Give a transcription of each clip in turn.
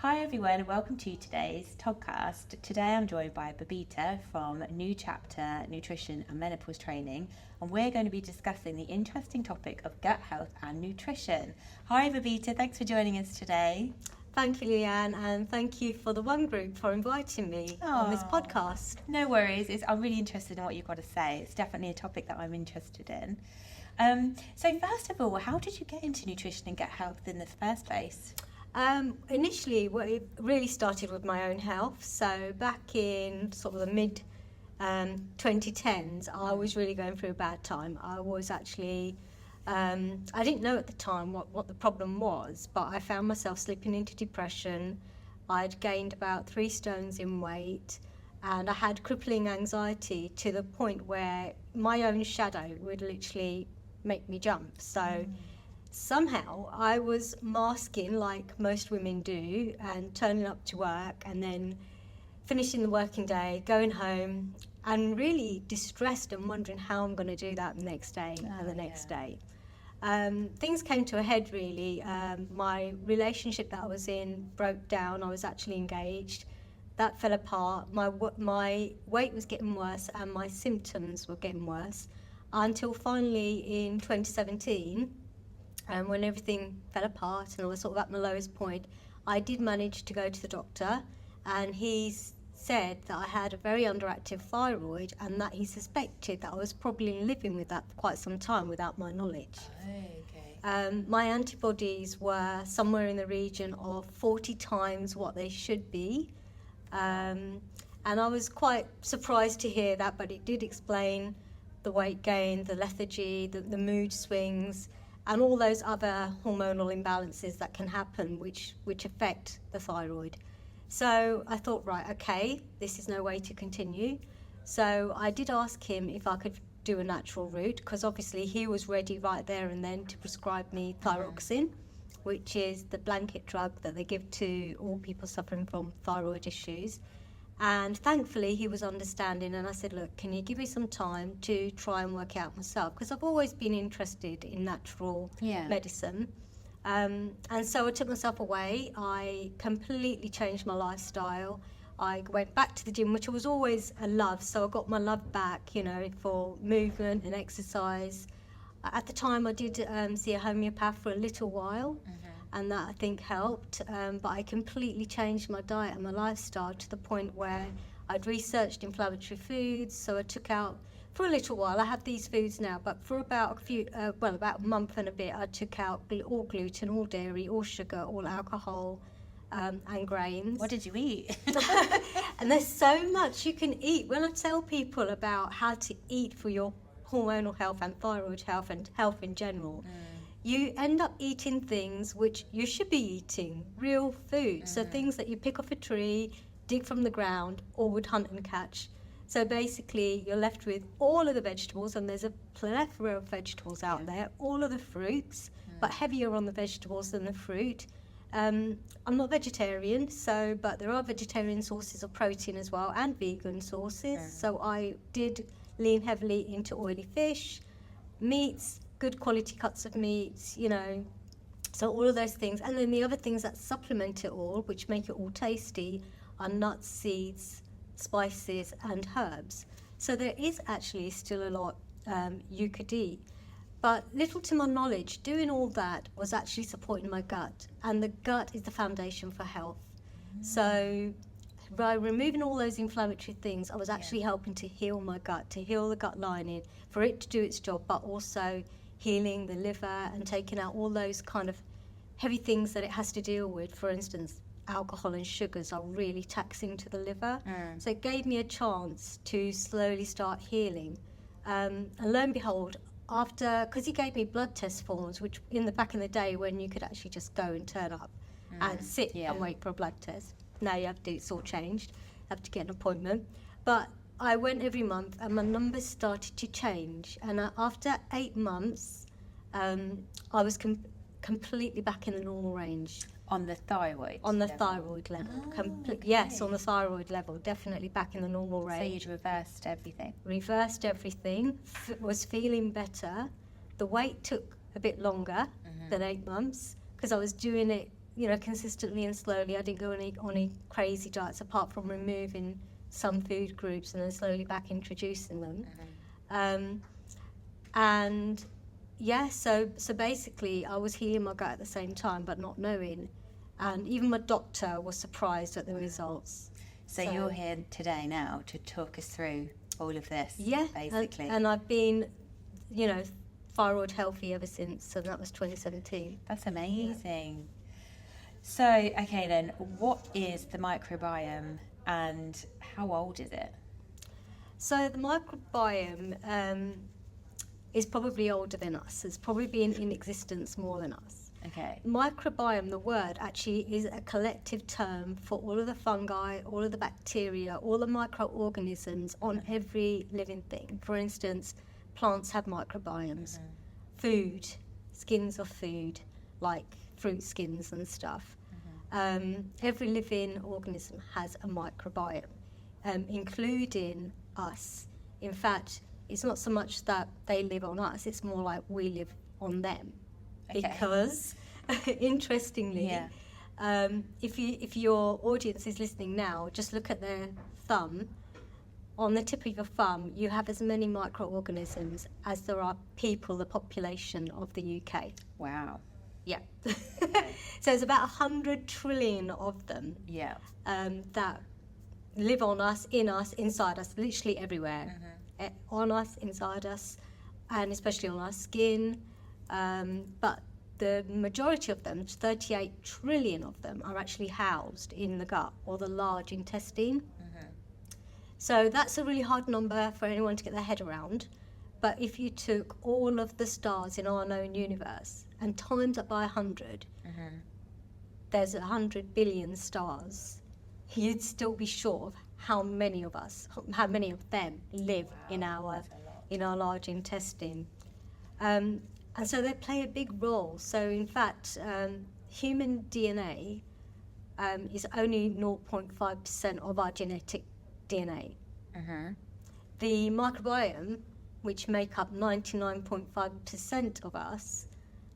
Hi everyone and welcome to today's TOGCast. Today I'm joined by Babita from New Chapter Nutrition and Menopause Training, and we're going to be discussing the interesting topic of gut health and nutrition. Hi Babita, thanks for joining us today. Thank you, Leanne, and thank you for the One Group for inviting me on this podcast. No worries, I'm really interested in what you've got to say. It's definitely a topic that I'm interested in. So first of all, how did you get into nutrition and gut health in the first place? Initially, it really started with my own health. So back in sort of the mid 2010s, I was really going through a bad time. I was actually, I didn't know at the time what the problem was, but I found myself slipping into depression. I'd gained about 3 stones in weight, and I had crippling anxiety to the point where my own shadow would literally make me jump. So somehow I was masking like most women do and turning up to work and then finishing the working day, going home and really distressed and wondering how I'm going to do that the next day and the next day. Things came to a head really. My relationship that I was in broke down. I was actually engaged. That fell apart. My weight was getting worse and my symptoms were getting worse until finally in 2017, and when everything fell apart and I was sort of at my lowest point, I did manage to go to the doctor, and he said that I had a very underactive thyroid and that he suspected that I was probably living with that for quite some time without my knowledge. Okay. My antibodies were somewhere in the region of 40 times what they should be. And I was quite surprised to hear that, but it did explain the weight gain, the lethargy, the mood swings, and all those other hormonal imbalances that can happen which affect the thyroid. So I thought, right, okay, this is no way to continue. So I did ask him if I could do a natural route, because obviously he was ready right there and then to prescribe me thyroxine, which is the blanket drug that they give to all people suffering from thyroid issues. And thankfully he was understanding, and I said, look, can you give me some time to try and work out myself, because I've always been interested in natural medicine. And so I took myself away. I completely changed my lifestyle. I went back to the gym, which was always a love, so I got my love back, for movement and exercise. At the time I did see a homeopath for a little while, and that I think helped, but I completely changed my diet and my lifestyle to the point where I'd researched inflammatory foods. So I took out, for a little while, I have these foods now, but for about about a month and a bit, I took out all gluten, all dairy, all sugar, all alcohol, and grains. What did you eat? And there's so much you can eat. When I tell people about how to eat for your hormonal health and thyroid health and health in general, you end up eating things which you should be eating, real food. So things that you pick off a tree, dig from the ground, or would hunt and catch. So basically you're left with all of the vegetables, and there's a plethora of vegetables out there, all of the fruits, but heavier on the vegetables than the fruit. I'm not vegetarian, but there are vegetarian sources of protein as well, and vegan sources. So I did lean heavily into oily fish, meats, good quality cuts of meats, so all of those things. And then the other things that supplement it all, which make it all tasty, are nuts, seeds, spices and herbs. So there is actually still a lot you could eat. But little to my knowledge, doing all that was actually supporting my gut, and the gut is the foundation for health. So by removing all those inflammatory things, I was actually helping to heal my gut, to heal the gut lining, for it to do its job, but also healing the liver and taking out all those kind of heavy things that it has to deal with. For instance, alcohol and sugars are really taxing to the liver. So it gave me a chance to slowly start healing. And lo and behold, because he gave me blood test forms, which back in the day when you could actually just go and turn up and sit and wait for a blood test. Now you have to, it's all changed, have to get an appointment. But I went every month and my numbers started to change. And after 8 months, I was completely back in the normal range. On the thyroid Thyroid level. Yes, on the thyroid level, definitely back in the normal range. So you'd reversed everything? Reversed everything, was feeling better. The wait took a bit longer than 8 months, because I was doing it consistently and slowly. I didn't go on any crazy diets apart from removing some food groups and then slowly back introducing them. And yeah, so basically I was healing my gut at the same time, but not knowing. And even my doctor was surprised at the results. So you're here today now to talk us through all of this, basically. And I've been, thyroid healthy ever since, so that was 2017. That's amazing. Yeah. So, okay then, what is the microbiome and how old is it? So the microbiome is probably older than us. It's probably been in existence more than us. Okay. Microbiome, the word, actually is a collective term for all of the fungi, all of the bacteria, all the microorganisms on every living thing. For instance, plants have microbiomes. Food, skins of food, like fruit skins and stuff. Every living organism has a microbiome, including us. In fact, it's not so much that they live on us, it's more like we live on them. Okay. Because, interestingly, if your audience is listening now, just look at their thumb. On the tip of your thumb, you have as many microorganisms as there are people, the population of the UK. Wow. Yeah. So it's about 100 trillion of them that live on us, in us, inside us, literally everywhere. On us, inside us, and especially on our skin. But the majority of them, 38 trillion of them, are actually housed in the gut or the large intestine. So that's a really hard number for anyone to get their head around. But if you took all of the stars in our known universe and times it by 100, there's 100 billion stars, you'd still be short of how many of them live in our large intestine. And so they play a big role. So in fact, human DNA is only 0.5% of our genetic DNA. The microbiome, which make up 99.5% of us,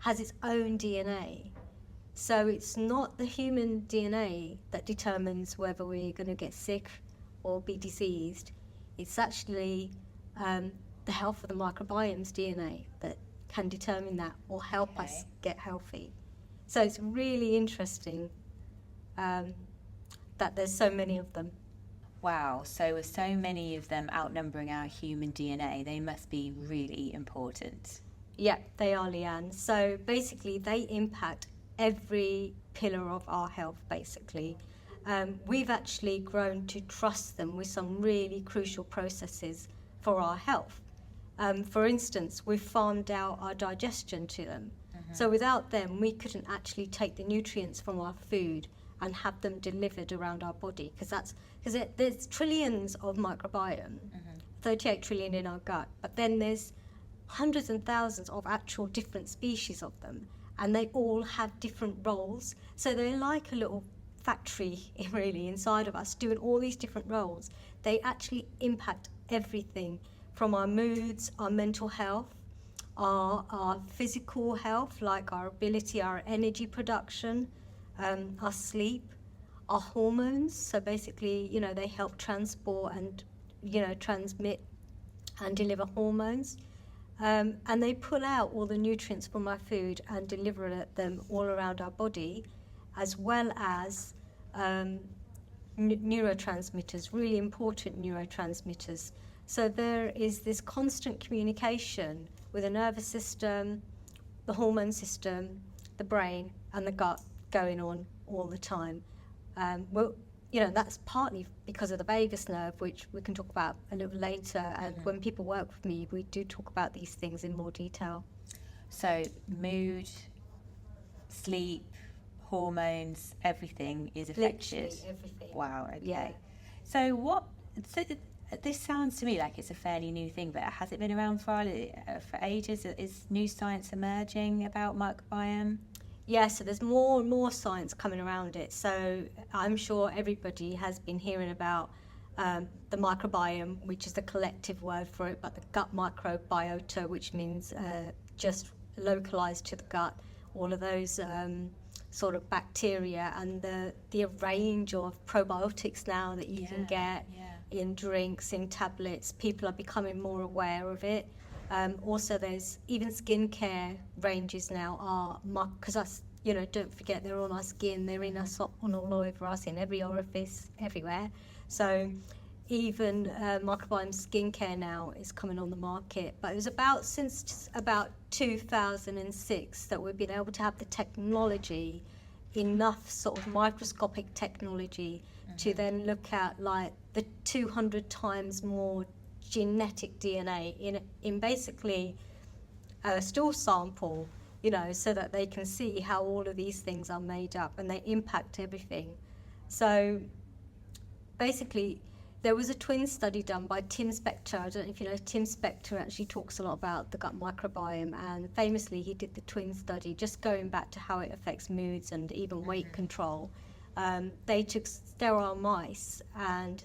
has its own DNA. So it's not the human DNA that determines whether we're going to get sick or be diseased. It's actually the health of the microbiome's DNA that can determine that or help us get healthy. So it's really interesting that there's so many of them. Wow, so with so many of them outnumbering our human DNA, they must be really important. Yeah, they are, Leanne. So basically they impact every pillar of our health, basically. We've actually grown to trust them with some really crucial processes for our health. For instance, we've farmed out our digestion to them. So without them, we couldn't actually take the nutrients from our food and have them delivered around our body, because there's trillions of microbiome, 38 trillion in our gut, but then there's hundreds and thousands of actual different species of them, and they all have different roles. So they're like a little factory, really, inside of us, doing all these different roles. They actually impact everything from our moods, our mental health, our physical health, like our ability, our energy production, our sleep, our hormones. So basically, they help transport and, transmit and deliver hormones. And they pull out all the nutrients from our food and deliver them all around our body, as well as neurotransmitters, really important neurotransmitters. So there is this constant communication with the nervous system, the hormone system, the brain, and the gut going on all the time. That's partly because of the vagus nerve, which we can talk about a little later. And when people work with me, we do talk about these things in more detail. So mood, sleep, hormones, everything is affected. Literally everything. Wow, okay. Yeah. So this sounds to me like it's a fairly new thing, but has it been around for ages? Is new science emerging about microbiome? Yeah, so there's more and more science coming around it. So I'm sure everybody has been hearing about the microbiome, which is the collective word for it, but the gut microbiota, which means just localized to the gut, all of those sort of bacteria, and the range of probiotics now that you can get in drinks, in tablets. People are becoming more aware of it. Also, there's even skincare ranges now are, because don't forget, they're on our skin, they're in us, on all over us, in every orifice, everywhere. So even microbiome skincare now is coming on the market. But it was since about 2006 that we've been able to have the technology, enough sort of microscopic technology, to then look at like the 200 times more genetic DNA in basically a stool sample, so that they can see how all of these things are made up and they impact everything. So basically, there was a twin study done by Tim Spector. I don't know if you know, Tim Spector actually talks a lot about the gut microbiome, and famously he did the twin study, just going back to how it affects moods and even weight control. They took sterile mice, and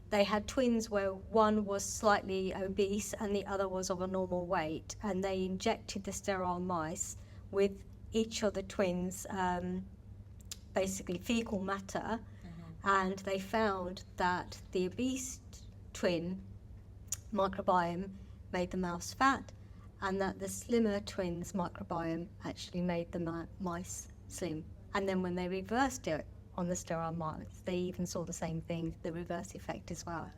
they had twins where one was slightly obese and the other was of a normal weight, and they injected the sterile mice with each of the twins basically fecal matter, and they found that the obese twin microbiome made the mouse fat, and that the slimmer twins microbiome actually made the mice slim. And then when they reversed it on the sterile mice, they even saw the same thing, the reverse effect as well.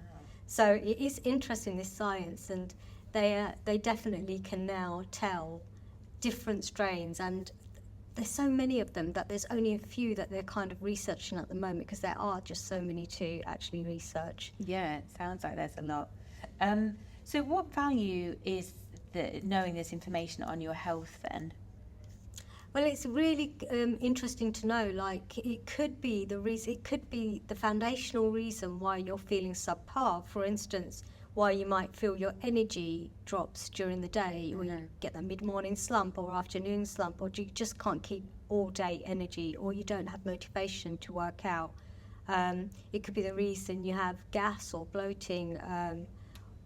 So it is interesting, this science, and they definitely can now tell different strains, and there's so many of them that there's only a few that they're kind of researching at the moment, because there are just so many to actually research. Yeah, it sounds like there's a lot. So what value is knowing this information on your health then? Well, it's really interesting to know, like, it could be the reason, it could be the foundational reason why you're feeling subpar. For instance, why you might feel your energy drops during the day, or you get that mid-morning slump or afternoon slump, or you just can't keep all-day energy, or you don't have motivation to work out. It could be the reason you have gas or bloating,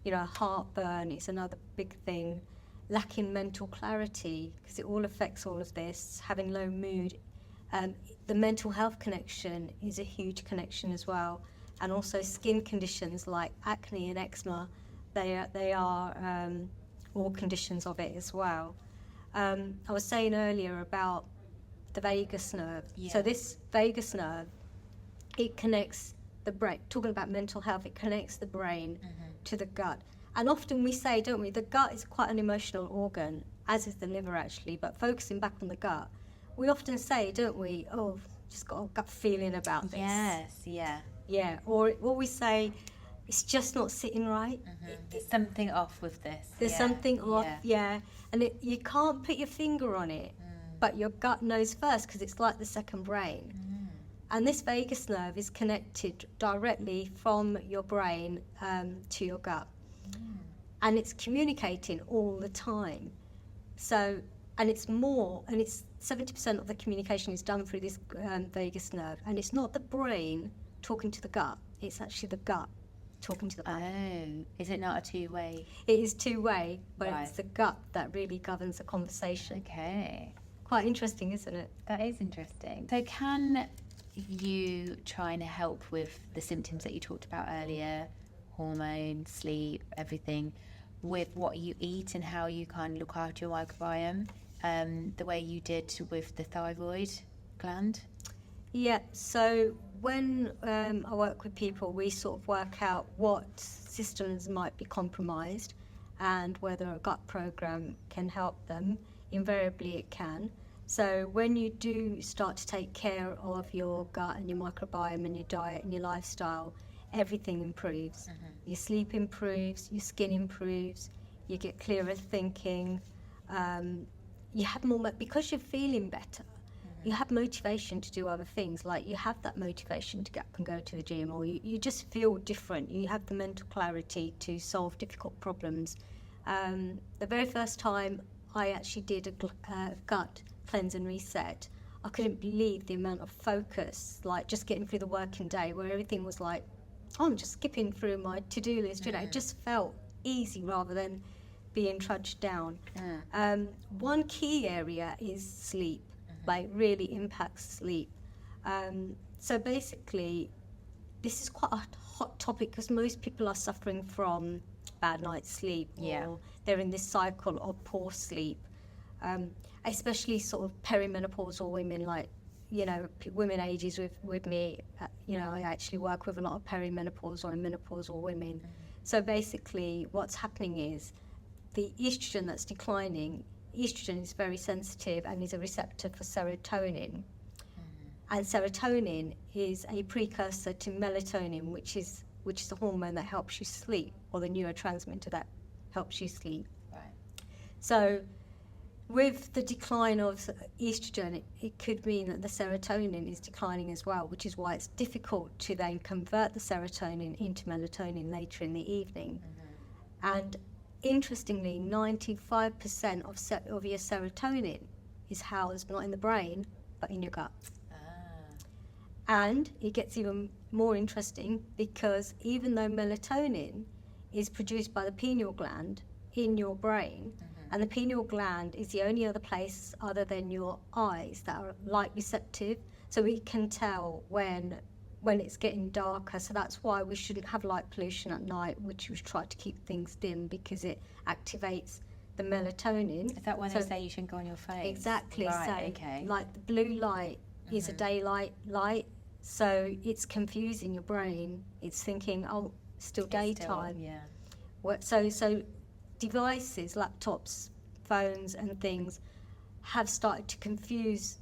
heartburn is another big thing. Lacking mental clarity, because it all affects all of this, having low mood. The mental health connection is a huge connection as well. And also skin conditions like acne and eczema, they are all conditions of it as well. I was saying earlier about the vagus nerve. Yeah. So this vagus nerve, it connects the brain. Talking about mental health, it connects the brain to the gut. And often we say, don't we, the gut is quite an emotional organ, as is the liver actually, but focusing back on the gut, we often say, don't we, just got a gut feeling about this. Yes, yeah. Yeah, or we say, it's just not sitting right. There's something off with this. There's something off, and you can't put your finger on it, but your gut knows first, because it's like the second brain. And this vagus nerve is connected directly from your brain to your gut. And it's communicating all the time. So, and it's 70% of the communication is done through this vagus nerve. And it's not the brain talking to the gut, it's actually the gut talking to the brain. Oh, is it not a two-way? It is two-way, but Right. it's the gut that really governs the conversation. Okay. Quite interesting, isn't it? That is interesting. So can you try and help with the symptoms that you talked about earlier, hormones, sleep, everything, with what you eat and how you kind of look after your microbiome, the way you did with the thyroid gland? Yeah, so when I work with people, we sort of work out what systems might be compromised and whether a gut program can help them. Invariably it can. So when you do start to take care of your gut and your microbiome and your diet and your lifestyle, everything improves. Your sleep improves, your skin improves, you get clearer thinking, you have more, because you're feeling better, you have motivation to do other things, like you have that motivation to get up and go to the gym, or you just feel different, you have the mental clarity to solve difficult problems. The very first time I actually did a gut cleanse and reset, I couldn't believe the amount of focus, like just getting through the working day where everything was like, I'm just skipping through my to-do list, it just felt easy rather than being trudged down. One key area is sleep. like really impacts sleep. So basically, this is quite a hot topic because most people are suffering from bad night's sleep, or they're in this cycle of poor sleep, especially sort of perimenopausal women, like, you know, women ages with me. You know, I actually work with a lot of perimenopausal and menopausal women. So basically what's happening is the estrogen that's declining, estrogen is very sensitive and is a receptor for serotonin. And serotonin is a precursor to melatonin, which is the hormone that helps you sleep, or the neurotransmitter that helps you sleep. Right. So with the decline of estrogen, it could mean that the serotonin is declining as well, which is why it's difficult to then convert the serotonin into melatonin later in the evening. And interestingly, 95% of your serotonin is housed not in the brain, but in your gut. And it gets even more interesting because even though melatonin is produced by the pineal gland in your brain, and the pineal gland is the only other place other than your eyes that are light receptive, so we can tell when it's getting darker. So that's why we shouldn't have light pollution at night, which we try to keep things dim because it activates the melatonin. Is that when they say you shouldn't go on your face? Exactly. Right, so okay. like the blue light is a daylight light, so it's confusing your brain. It's thinking, oh, still daytime. So devices, laptops, phones and things have started to confuse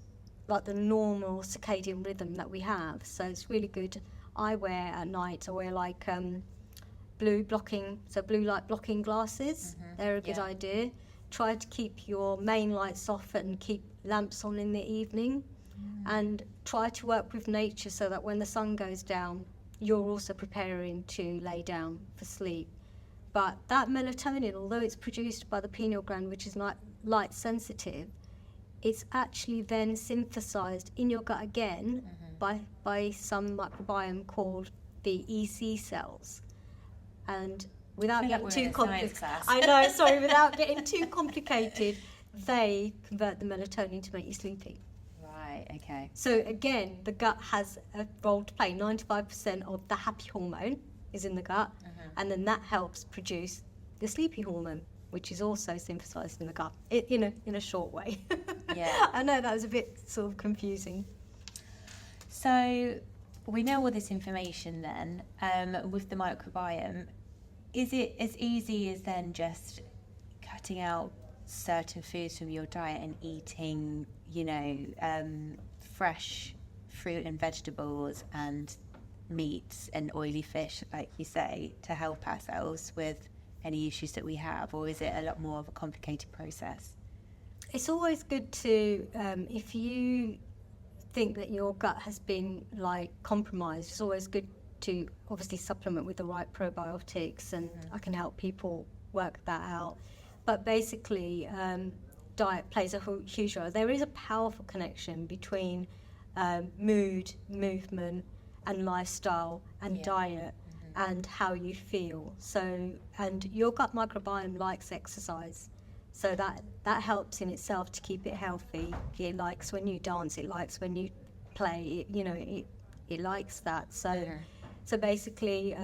like the normal circadian rhythm that we have. So it's really good. I wear at night, I wear like blue light blocking glasses. They're a good idea. Try to keep your main lights off and keep lamps on in the evening. And try to work with nature so that when the sun goes down, you're also preparing to lay down for sleep. But that melatonin, although it's produced by the pineal gland, which is light sensitive, it's actually then synthesized in your gut again by some microbiome called the EC cells. And without getting too complicated, without getting too complicated, they convert the melatonin to make you sleepy. Right, okay. So again, the gut has a role to play. 95% of the happy hormone is in the gut, and then that helps produce the sleepy hormone, which is also synthesized in the gut, in a short way. Yeah. I know that was a bit sort of confusing. So we know all this information then, with the microbiome. Is it as easy as then just cutting out certain foods from your diet and eating, fresh fruit and vegetables and meats and oily fish, like you say, to help ourselves with any issues that we have, or is it a lot more of a complicated process? It's always good to, if you think that your gut has been compromised, it's always good to obviously supplement with the right probiotics, and I can help people work that out. But basically, diet plays a huge role. There is a powerful connection between mood, movement, and lifestyle and diet and how you feel. So, and your gut microbiome likes exercise. So that helps in itself to keep it healthy. It likes when you dance, it likes when you play, it likes that. So basically,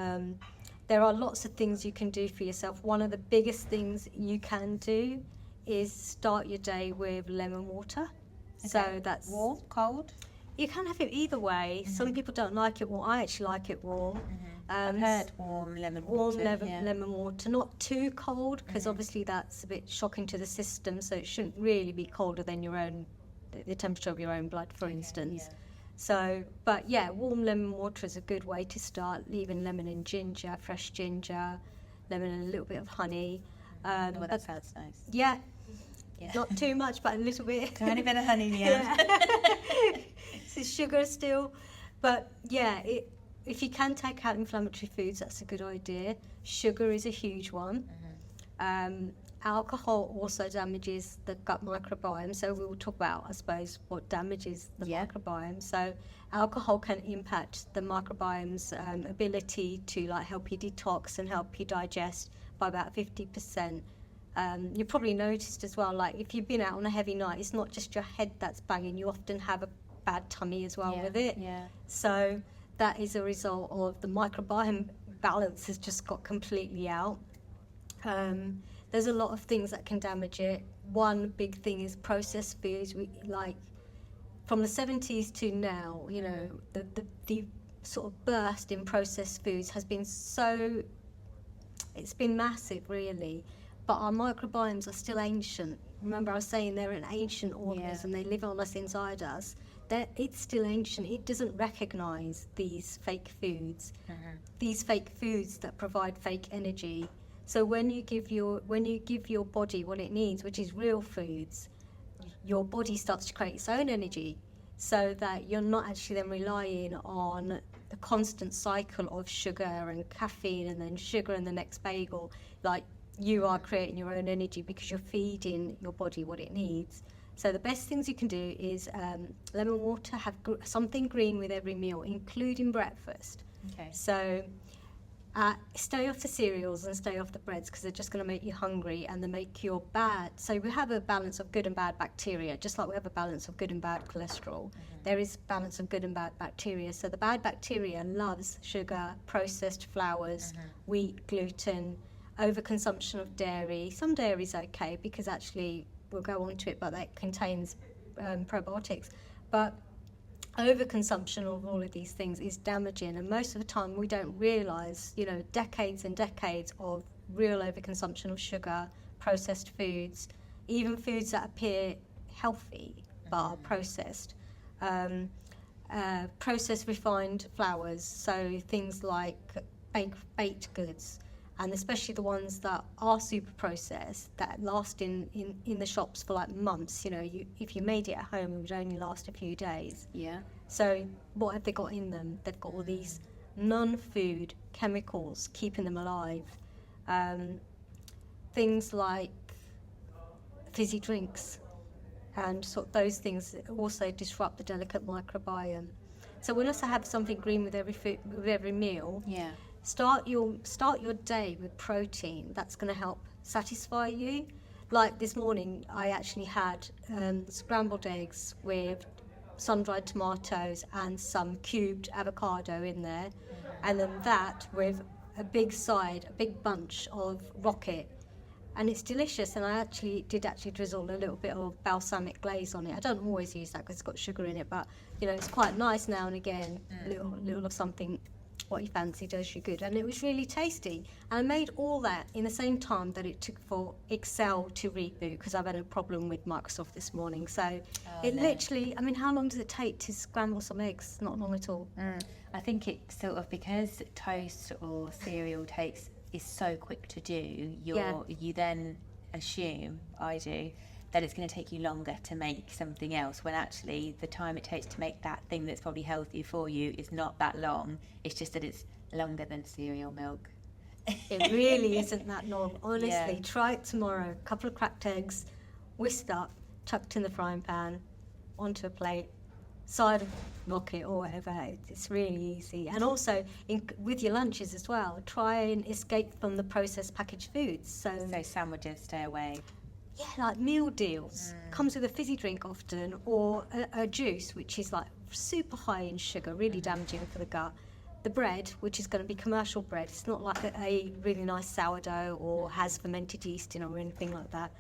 there are lots of things you can do for yourself. One of the biggest things you can do is start your day with lemon water. Okay. So that's warm, cold? You can have it either way. Some people don't like it warm. I actually like it warm. I've heard warm lemon water. Lemon water, not too cold, because obviously that's a bit shocking to the system. So it shouldn't really be colder than the temperature of your own blood, for instance. Yeah. So, but yeah, warm lemon water is a good way to start. Leaving lemon and ginger, fresh ginger, lemon and a little bit of honey. That sounds nice. Yeah. Not too much, but a little bit. Tiny bit of honey, yeah. It's sugar still, but yeah, if you can take out inflammatory foods, that's a good idea. Sugar is a huge one. Alcohol also damages the gut microbiome, so we will talk about, I suppose, what damages the microbiome. So alcohol can impact the microbiome's ability to help you detox and help you digest by about 50%. You probably noticed as well, like if you've been out on a heavy night, it's not just your head that's banging, you often have a bad tummy as well with it. Yeah. So that is a result of the microbiome balance has just got completely out. There's a lot of things that can damage it. One big thing is processed foods. Like from the 70s to now, you know, the sort of burst in processed foods has been it's been massive really, but our microbiomes are still ancient. Remember I was saying they're an ancient organism, they live on us, inside us. It's still ancient. It doesn't recognise these fake foods, these fake foods that provide fake energy. So when you give your body what it needs, which is real foods, your body starts to create its own energy, so that you're not actually then relying on the constant cycle of sugar and caffeine and then sugar and the next bagel. Like, you are creating your own energy because you're feeding your body what it needs. So the best things you can do is lemon water, have something green with every meal, including breakfast. Okay. So stay off the cereals and stay off the breads, because they're just going to make you hungry and they make your bad. So we have a balance of good and bad bacteria, just like we have a balance of good and bad cholesterol. There is balance of good and bad bacteria. So the bad bacteria loves sugar, processed flours, wheat, gluten, overconsumption of dairy. Some dairy's okay because actually we'll go on to it, but that contains probiotics. But overconsumption of all of these things is damaging, and most of the time we don't realise, you know, decades and decades of real overconsumption of sugar, processed foods, even foods that appear healthy but are processed. Processed refined flours, so things like baked goods, and especially the ones that are super processed, that last in the shops for like months. You know, if you made it at home, it would only last a few days. Yeah. So what have they got in them? They've got all these non-food chemicals keeping them alive. Things like fizzy drinks and sort of those things also disrupt the delicate microbiome. So we'll also have something green with every meal. Yeah. Start your day with protein. That's going to help satisfy you. Like this morning, I actually had scrambled eggs with sun-dried tomatoes and some cubed avocado in there, and then that with a big bunch of rocket, and it's delicious. And I did drizzle a little bit of balsamic glaze on it. I don't always use that because it's got sugar in it, but you know, it's quite nice now and again. A little of something what you fancy does you good, and it was really tasty. And I made all that in the same time that it took for Excel to reboot, because I've had a problem with Microsoft this morning. So literally, I mean, how long does it take to scramble some eggs? Not long at all. I think it sort of, because toast or cereal is so quick to do, you then assume, I do, that it's going to take you longer to make something else, when actually the time it takes to make that thing that's probably healthy for you is not that long. It's just that it's longer than cereal milk. It really isn't that long. Honestly, try it tomorrow. A couple of cracked eggs, whisked up, chucked in the frying pan, onto a plate, side of rocket or whatever. It's really easy. And also with your lunches as well, try and escape from the processed packaged foods. So sandwiches, stay away. Yeah, like meal deals. Comes with a fizzy drink often, or a juice, which is like super high in sugar, really damaging for the gut. The bread, which is going to be commercial bread. It's not like a really nice sourdough or has fermented yeast in it or anything like that.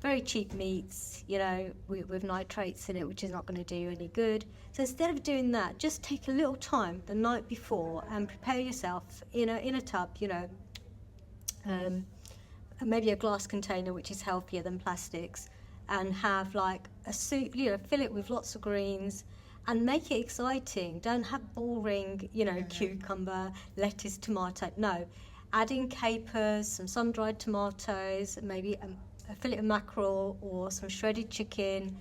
Very cheap meats, you know, with nitrates in it, which is not going to do you any good. So instead of doing that, just take a little time the night before and prepare yourself in a tub, you know, maybe a glass container, which is healthier than plastics, and have like a soup, you know, fill it with lots of greens and make it exciting. Don't have boring, you know, cucumber, lettuce, tomato. No, add in capers, some sun-dried tomatoes, maybe a fillet of mackerel or some shredded chicken.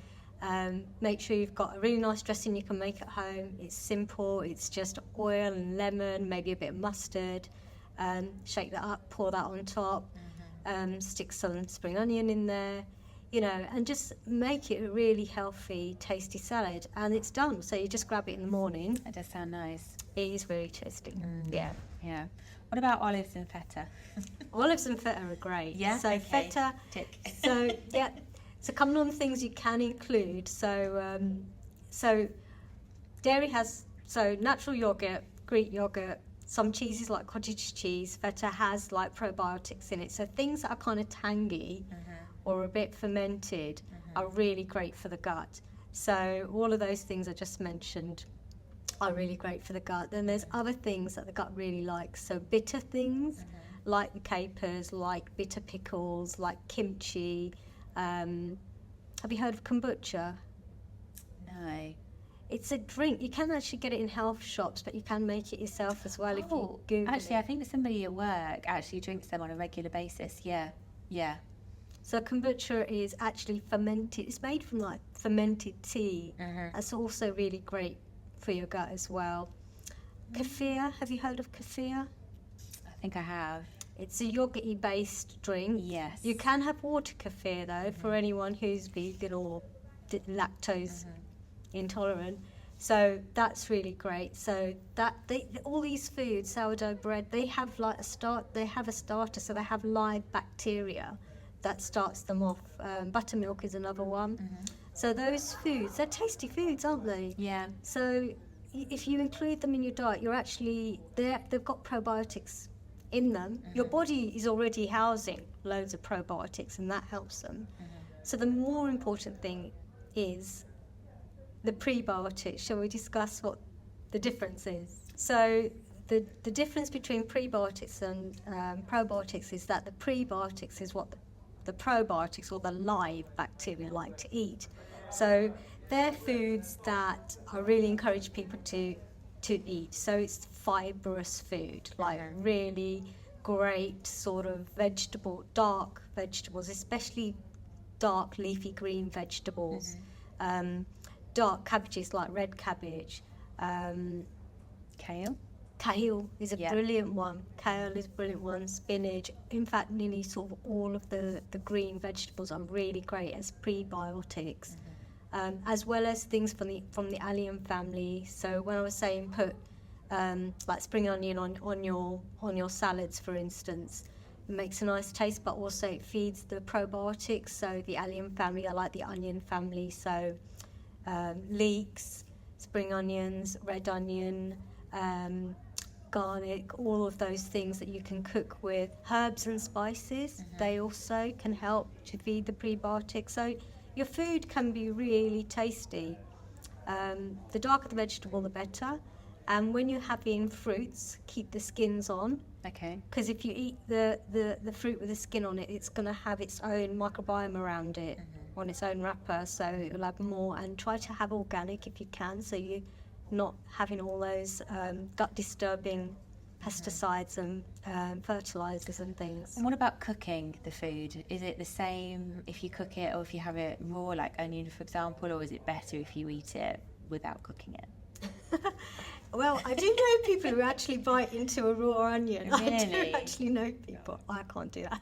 Make sure you've got a really nice dressing you can make at home. It's simple. It's just oil and lemon, maybe a bit of mustard. Shake that up, pour that on top. Stick some spring onion in there. you know, and just make it a really healthy, tasty salad, and it's done. So you just grab it in the morning. That does sound nice. It is very tasty. Yeah. Yeah. What about olives and feta? Olives and feta are great. Yeah. So okay. feta. Tick. So yeah. So a couple of things you can include. So so dairy has natural yogurt, Greek yogurt. Some cheeses like cottage cheese, feta has like probiotics in it. So things that are kind of tangy or a bit fermented are really great for the gut. So all of those things I just mentioned are really great for the gut. Then there's other things that the gut really likes. So bitter things like the capers, like bitter pickles, like kimchi. Have you heard of kombucha? No. It's a drink. You can actually get it in health shops, but you can make it yourself as well if you Google actually, it. I think somebody at work actually drinks them on a regular basis. Yeah. So kombucha is actually fermented. It's made from like fermented tea. That's also really great for your gut as well. Kefir. Have you heard of kefir? I think I have. It's a yogurty based drink. Yes. You can have water kefir though for anyone who's vegan or lactose intolerant. So that's really great. So that all these foods, sourdough bread, they have like a starter, so they have live bacteria that starts them off. Buttermilk is another one. So those foods, they're tasty foods, aren't they? Yeah. So if you include them in your diet, you're actually they've got probiotics in them. Your body is already housing loads of probiotics, and that helps them. So the more important thing is the prebiotics. Shall we discuss what the difference is? So the difference between prebiotics and probiotics is that the prebiotics is what the probiotics or the live bacteria like to eat. So they're foods that I really encourage people to eat. So it's fibrous food, like really great sort of dark vegetables, especially dark leafy green vegetables. Dark cabbages like red cabbage. Kale? Kale is a brilliant one. Kale is a brilliant one. Spinach. In fact, nearly sort of all of the green vegetables are really great as prebiotics, as well as things from the allium family. So when I was saying put like spring onion on your salads, for instance, it makes a nice taste, but also it feeds the probiotics. So the allium family, I like the onion family. So leeks, spring onions, red onion, garlic, all of those things that you can cook with. Herbs and spices, they also can help to feed the prebiotics. So your food can be really tasty. The darker the vegetable, the better. And when you're having fruits, keep the skins on. Okay. Because if you eat the fruit with the skin on it, it's going to have its own microbiome around it, on its own wrapper, so it'll have more. And try to have organic if you can, so you're not having all those gut-disturbing pesticides and fertilizers and things. And what about cooking the food? Is it the same if you cook it or if you have it raw, like onion, for example, or is it better if you eat it without cooking it? Well, I do know people who actually bite into a raw onion. Really? I do actually know people. I can't do that.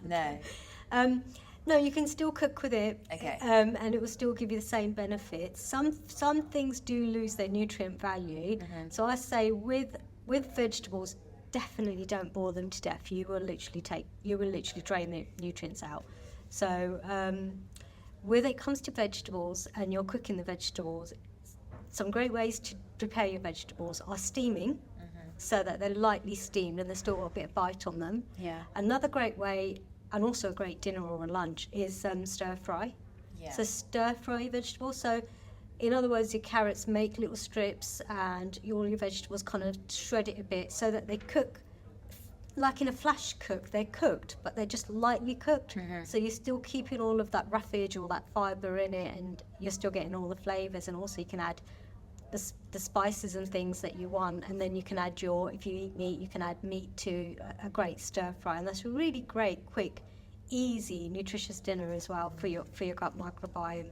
No. No, you can still cook with it, Okay. and it will still give you the same benefits. Some things do lose their nutrient value. So I say with vegetables, definitely don't boil them to death. You will literally drain the nutrients out. So when it comes to vegetables and you're cooking the vegetables, some great ways to prepare your vegetables are steaming, so that they're lightly steamed and there's still got a bit of bite on them. Yeah. Another great way, and also a great dinner or a lunch, is stir fry. Yeah. So stir fry vegetables. So in other words, your carrots make little strips and all your vegetables kind of shred it a bit so that they cook like in a flash cook. They're cooked, but they're just lightly cooked. So you're still keeping all of that roughage, all that fibre in it, and you're still getting all the flavours. And also you can add the spices and things that you want, and then you can add if you eat meat, you can add meat to a great stir fry, and that's a really great, quick, easy, nutritious dinner as well for your gut microbiome.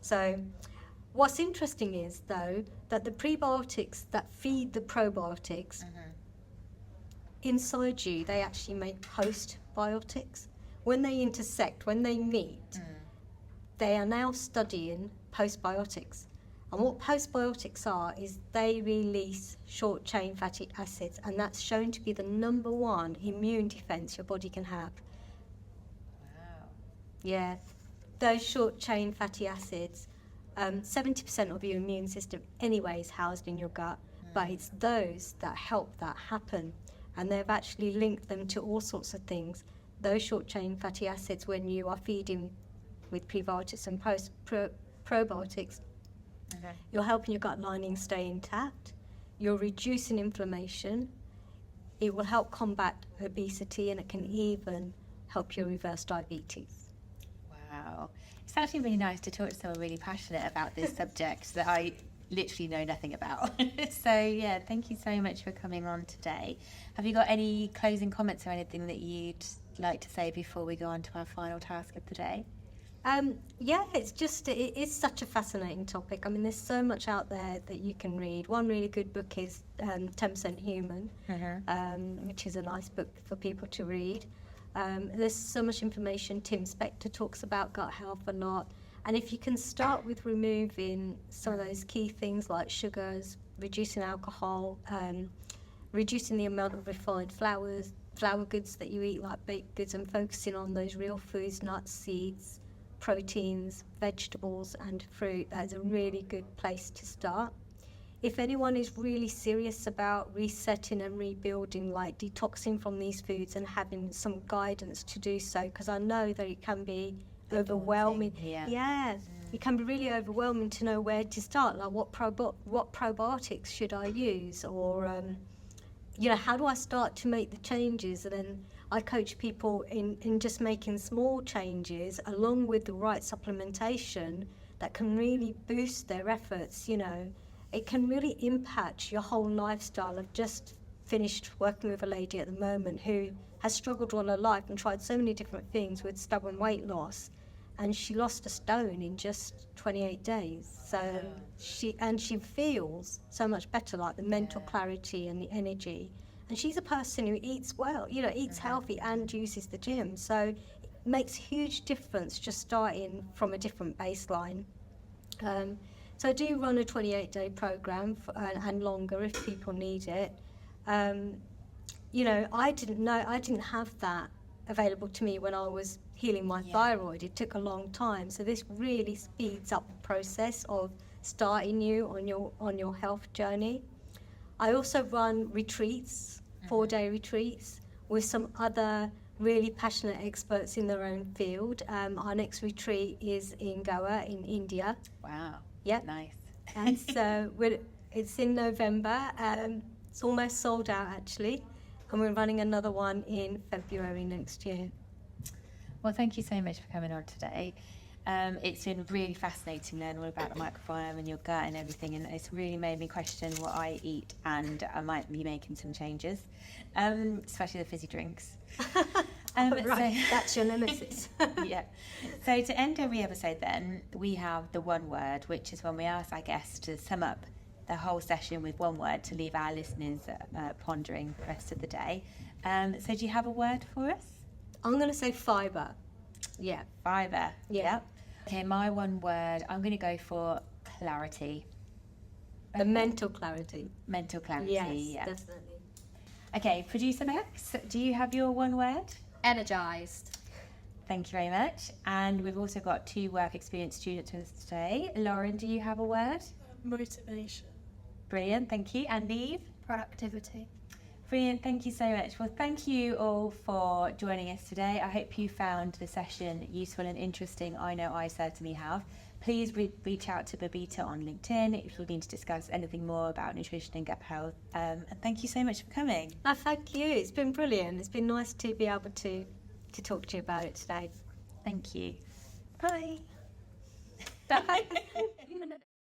So what's interesting is, though, that the prebiotics that feed the probiotics inside you, they actually make postbiotics. When they intersect, when they meet, they are now studying postbiotics. And what postbiotics are is they release short-chain fatty acids, and that's shown to be the number one immune defense your body can have. Wow. Yeah, those short-chain fatty acids, 70% of your immune system anyway is housed in your gut, but it's those that help that happen. And they've actually linked them to all sorts of things. Those short-chain fatty acids, when you are feeding with prebiotics and probiotics, Okay. you're helping your gut lining stay intact, you're reducing inflammation, it will help combat obesity, and it can even help you reverse diabetes. Wow. It's actually really nice to talk to someone really passionate about this subject that I literally know nothing about. So yeah, thank you so much for coming on today. Have you got any closing comments or anything that you'd like to say before we go on to our final task of the day? Yeah, it is such a fascinating topic. I mean, there's so much out there that you can read. One really good book is 10% Human, which is a nice book for people to read. There's so much information. Tim Spector talks about gut health a lot. And if you can start with removing some of those key things like sugars, reducing alcohol, reducing the amount of refined flour goods that you eat, like baked goods, and focusing on those real foods, nuts, seeds, proteins, vegetables and fruit, that's a really good place to start. If anyone is really serious about resetting and rebuilding, like detoxing from these foods and having some guidance to do so, because I know that it can be overwhelming. It can be really overwhelming to know where to start, like what probiotics should I use, or how do I start to make the changes? And then I coach people in just making small changes along with the right supplementation that can really boost their efforts. It can really impact your whole lifestyle. I've just finished working with a lady at the moment who has struggled all her life and tried so many different things with stubborn weight loss, and she lost a stone in just 28 days. So she feels so much better, like the mental clarity and the energy. And she's a person who eats well, eats healthy and uses the gym. So it makes a huge difference just starting from a different baseline. So I do run a 28-day program and longer if people need it. I didn't have that available to me when I was healing my thyroid. It took a long time. So this really speeds up the process of starting you on your health journey. I also run retreats, 4-day retreats, with some other really passionate experts in their own field. Our next retreat is in Goa in India. Wow. Yep. Nice. And so it's in November. It's almost sold out, actually. And we're running another one in February next year. Well, thank you so much for coming on today. It's been really fascinating learning all about the microbiome and your gut and everything, and it's really made me question what I eat, and I might be making some changes, especially the fizzy drinks. Right, that's your nemesis. Yeah. So to end every episode then, we have the one word, which is when we ask our guests to sum up the whole session with one word to leave our listeners pondering the rest of the day. So do you have a word for us? I'm going to say fibre. Yeah. Fibre. Yeah. Yep. Okay, my one word, I'm going to go for clarity. The mental clarity. Mental clarity, Yes, yeah. definitely. Okay, producer Max, do you have your one word? Energized. Thank you very much. And we've also got 2 work experience students with us today. Lauren, do you have a word? Motivation. Brilliant, thank you. And Neve? Productivity. Brilliant, thank you so much. Well, thank you all for joining us today. I hope you found the session useful and interesting. I know I certainly have. Please reach out to Babita on LinkedIn if you need to discuss anything more about nutrition and gut health. And thank you so much for coming. No, thank you. It's been brilliant. It's been nice to be able to talk to you about it today. Thank you. Bye. Bye.